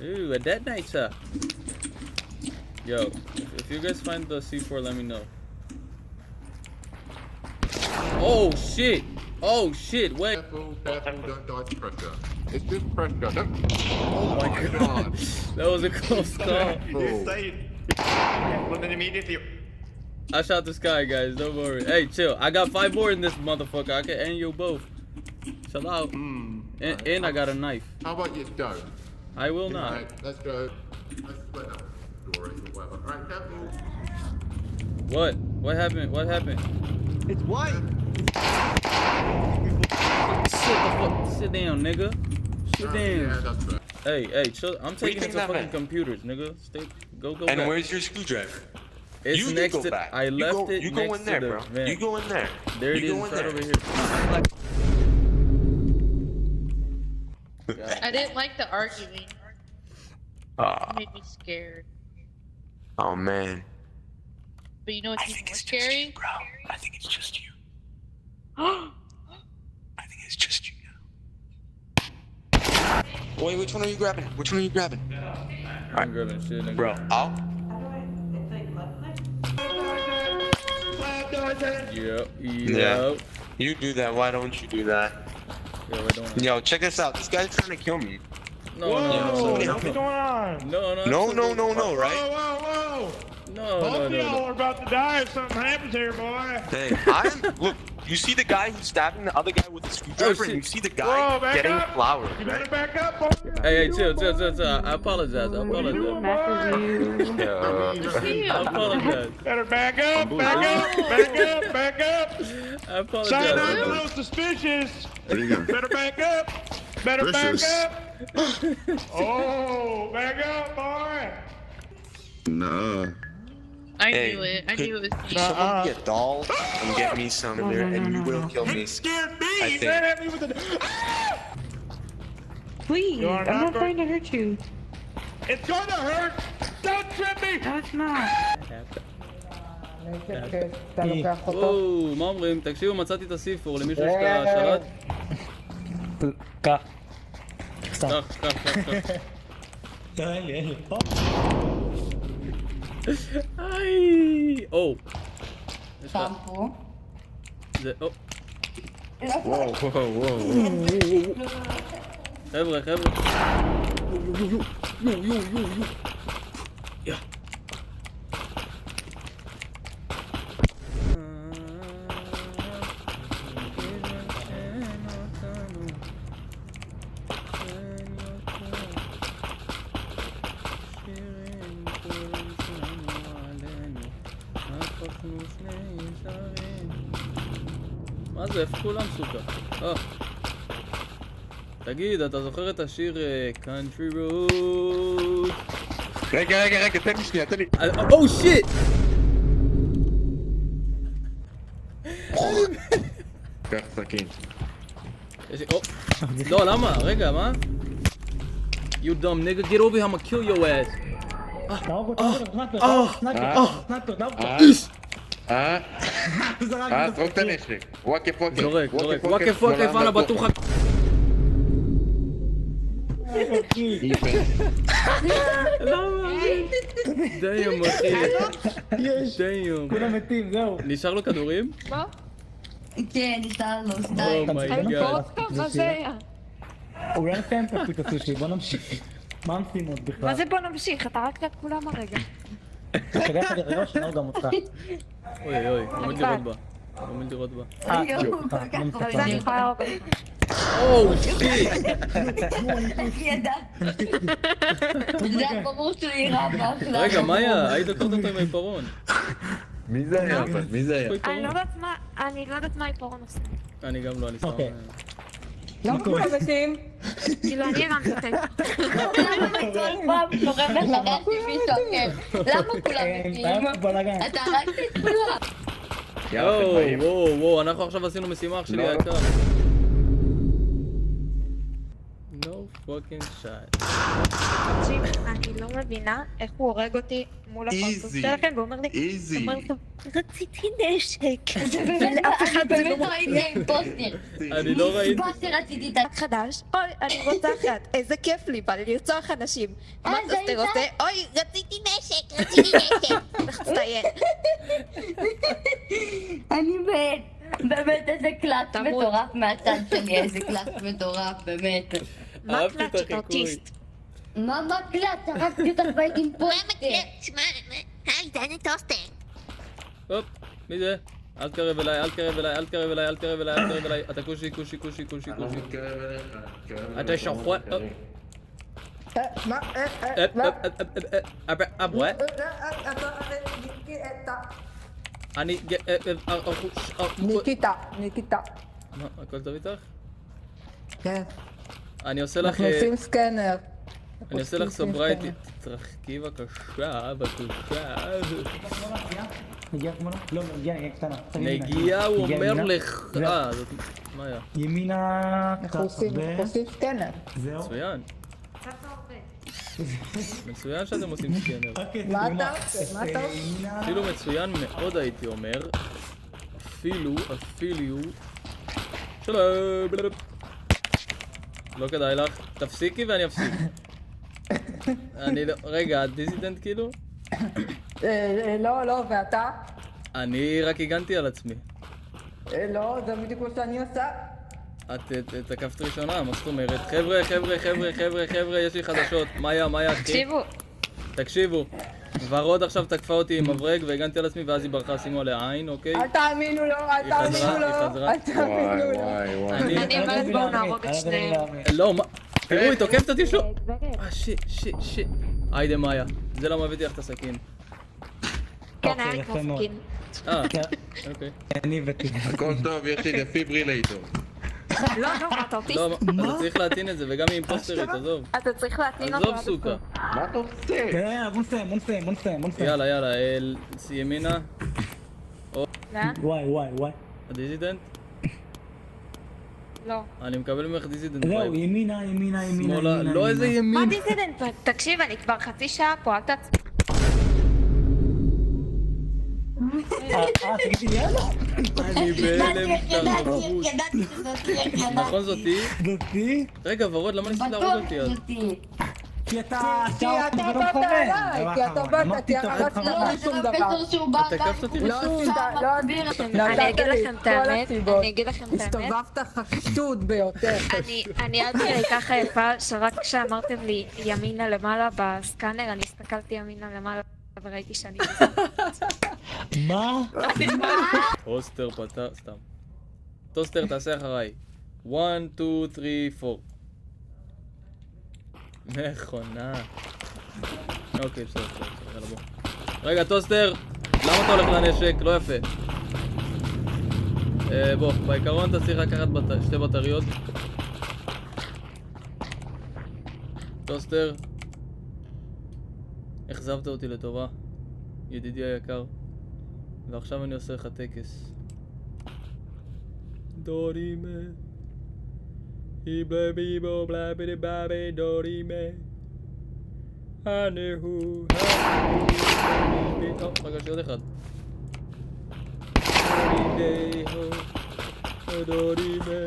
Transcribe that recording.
Ooh, a detonator. Yo, if you guys find the C4, let me know. Oh shit! Oh shit! Wait. Careful, don't die to pressure. It's just pressure. Don't... Oh my god. That was a close call. You say well then immediately. I shot this guy, guys. Don't worry. Hey, chill. I got 5 more in this motherfucker. I can end you both. Chill out. And I got a knife. How about you don't? I will not. Alright, let's go. Let's split up stories or whatever. Alright, careful. What? What happened? What happened? It's white. Sit down, nigga. Sit Yeah, down. that's right. Hey, chill. I'm taking it think to that fucking meant? computers, nigga. Go And back. where's your screwdriver? It's you next go to. back. I left it You next go in there, to the bro. vent. You go in there. There it you is, go in right there. over here. I didn't like the arguing. It Ah, made me scared. oh man. But you know what's even more scary? bro. I think it's just you. I think it's just you now. Wait, which one are you grabbing? Which one are you grabbing? I'm grabbing shit, nigga. Bro, I'll. Yep. You do that. Why don't you do that? Yeah, we're doing it. Yo, check this out. This guy's trying to kill me. No, somebody no, help me. What's going on? no, No, right? Whoa! no, Both no, of y'all no. are about to die if something happens here, boy. Hey, look. You see the guy who's stabbing the other guy with the screwdriver, and you see the guy Whoa, back getting up. flowers, You right? better back up, boy. Hey, chill. I apologize. What are you doing, boy? I apologize. Better back up. I apologize. Sign out a little suspicious. There you go. Better back up. Better Vicious. back up. Oh, back up, boy. No. I Hey, knew it. I knew it was Could you. someone be a doll and get me some of there, and you will kill me. You scared me. I You think- ran at me with the. Please, You are I'm not not going- trying to hurt you. It's gonna hurt. Don't trip me. No, it's not. וואו, מה אומרים? תקשיבו, מצאתי את הסיפור, למישהו יש את השלט? קח. קח. אין לי. היי! או. יש לך... פה. זה... או. Whoa. חבר'ה. יו. יא. מה זה? איפה כולם סוכה? תגיד, אתה זוכר את השיר Country Road? רגע, תן לי שנייה, תן לי. או שיט! קח סכין. לא, למה? רגע, מה? You dumb nigga, get over here, I'ma kill your ass. זרוק את הנשק. וואקף. זורק. וואקף, אנה בטוחה. למה? דיום, אחי. דיום. כולם מתים, זהו. נשאר לו כדורים? מה? כן, נשאר לו, שתיים. אומייגאד. מה זה היה? אולי נסיים את הסושי, בוא נמשיך. מה המשימות בכלל? מה זה בוא נמשיך? אתה הרגת את כולם הרגע. כדאי לך לרגע שנור גם אותך. אוי, עומד לראות בה. הוא כל כך לא זה אני יכולה להרוג. או, שיט! ידע. זה הברור שהוא יירה באחלה. רגע, מאיה, היית קודם אותו עם העיפרון. מי זה היה? מי זה היה? אני לא יודעת מה העיפרון עושה. אני גם לא, אני סתם... אוקיי. למה כולם מתים? כאילו אני הרמתי אותה. למה כל פעם תורם לך מישהו אחר? למה כולם מתים? בלאגן. אתה הרגת את כולם. וואו, אנחנו עכשיו עשינו משימה אח שלי היקר. No fucking shot. תקשיב, אני לא מבינה איך הוא הורג אותי מול הפרצוף Easy. שלכם, ואומר לי, Easy. אומר לכם, רציתי נשק. זה באמת, אני באמת ראיתי אימפוסטר. אני לא ראיתי. מה שרציתי את רק חדש, אוי, אני רוצחת, איזה כיף לי, בא לי לרצוח אנשים. מה זה טוסטר איתה? עושה? אוי, רציתי נשק, רציתי נשק. מצטיין. אני מת. באמת איזה קלאס תמות. מטורף מהצד שלי, איזה קלאס מטורף, באמת. מה אהבתי את קלאץ' אתה החיקוי. אוטיסט? מה קלאס? הרגתי אותך והייתי אימפוסטר. היי, זה אני טוסטר. הופ, מי זה? אל תקרב אליי, אל תקרב אליי, אל תקרב אליי, אל תקרב אליי, אל תקרב אליי. אתה כושי, כושי, כושי, כושי, אני לא כושי. מתקרב אליך, אני מתקרב אתה אליך, שחוט. לא מתקרב. what? אני... ניקיטה. מה, הכל טוב איתך? כן. אני עושה לך... אנחנו עושים סקנר. אני עושה לך סוברייטי. תתרחקי בבקשה, בבקשה. נגיעה תמונה? לא, נגיעה קטנה. נגיעה, הוא נגיעה אומר ימינה. לך... זהו. זאת... מה היה? ימינה... אנחנו עושים סקנר. זהו. מצוין. מצוין שאתם עושים סקנר. אוקיי, מה תמונה. אתה עושה? מה אתה עושה? ימינה... אפילו מצוין מאוד הייתי אומר. אפילו... שלום. לא כדאי לך. תפסיקי ואני אפסיק. אני לא... רגע, את דיזידנט כאילו? לא, ואתה? אני רק הגנתי על עצמי. לא, זה בדיוק מה שאני עושה. את תקפת ראשונה, מה זאת אומרת? חבר'ה, יש לי חדשות. מאיה, אחי. תקשיבו, תקשיבו. ורוד עכשיו תקפה אותי עם מברג והגנתי על עצמי ואז היא ברחה, שימו עליה עין, אוקיי? אל תאמינו לו, היא חזרה. אל תאמינו לו. אני... אני אומרת בואו נהרוג את שניהם. לא, מה? תראו, היא תוקפת אותי שוב! שיט. היידה מאיה, זה למה הבאתי לך את הסכין. כן, היה לי יפה כמו מאוד. סכין. אוקיי. אני הבאתי. הכל טוב, יש לי דפיברילייטור. לא, מה אתה אוטיסט? לא, אתה צריך להטעין את זה, וגם היא אימפוסטרית, עזוב. אתה צריך להטעין אותו. עזוב סוכה. מה אתה עושה? כן, בוא נסיים. יאללה, ימינה. לאן? וואי. הדיזידנט? לא. אני מקבל ממך דיזידנט זהו, וייב. ימינה. שמאלה, לא איזה מה ימין. דיזידנט? תקשיב, אני כבר חצי שעה פה, אל תעצ... תגידי לי יאללה. אני בהלם תרבות. ידעתי שזאתי. נכון זאתי? זאתי? רגע, ורוד, למה ניסית להרוג בטוח אותי אז? שזאתי. כי אתה... כי אתה באת אליי, כי אתה באת, אמרתי כי תוריד אתה חרדה. לא שום דבר. את תקפת אותי לא בשום. עשית, לא אני אגיד לכם את האמת, אני אגיד לכם את האמת. הסתובבת חשוד ביותר. אני עד כדי ככה יפה, שרק כשאמרתם לי ימינה למעלה בסקאנר, אני הסתכלתי ימינה למעלה וראיתי שאני... מה? טוסטר פתר, סתם. טוסטר, תעשה אחריי. 1, 2, 3, 4. מכונה. אוקיי, בסדר, יאללה בוא. רגע, טוסטר, למה אתה הולך לנשק? לא יפה. בוא, בעיקרון אתה צריך לקחת שתי בטריות. טוסטר. אכזבת אותי לטובה, ידידי היקר. ועכשיו אני עושה לך טקס. דורימה איבלה ביבו בלה בידי בבי דורימה הנהו רגע, שעוד אחד. דורימה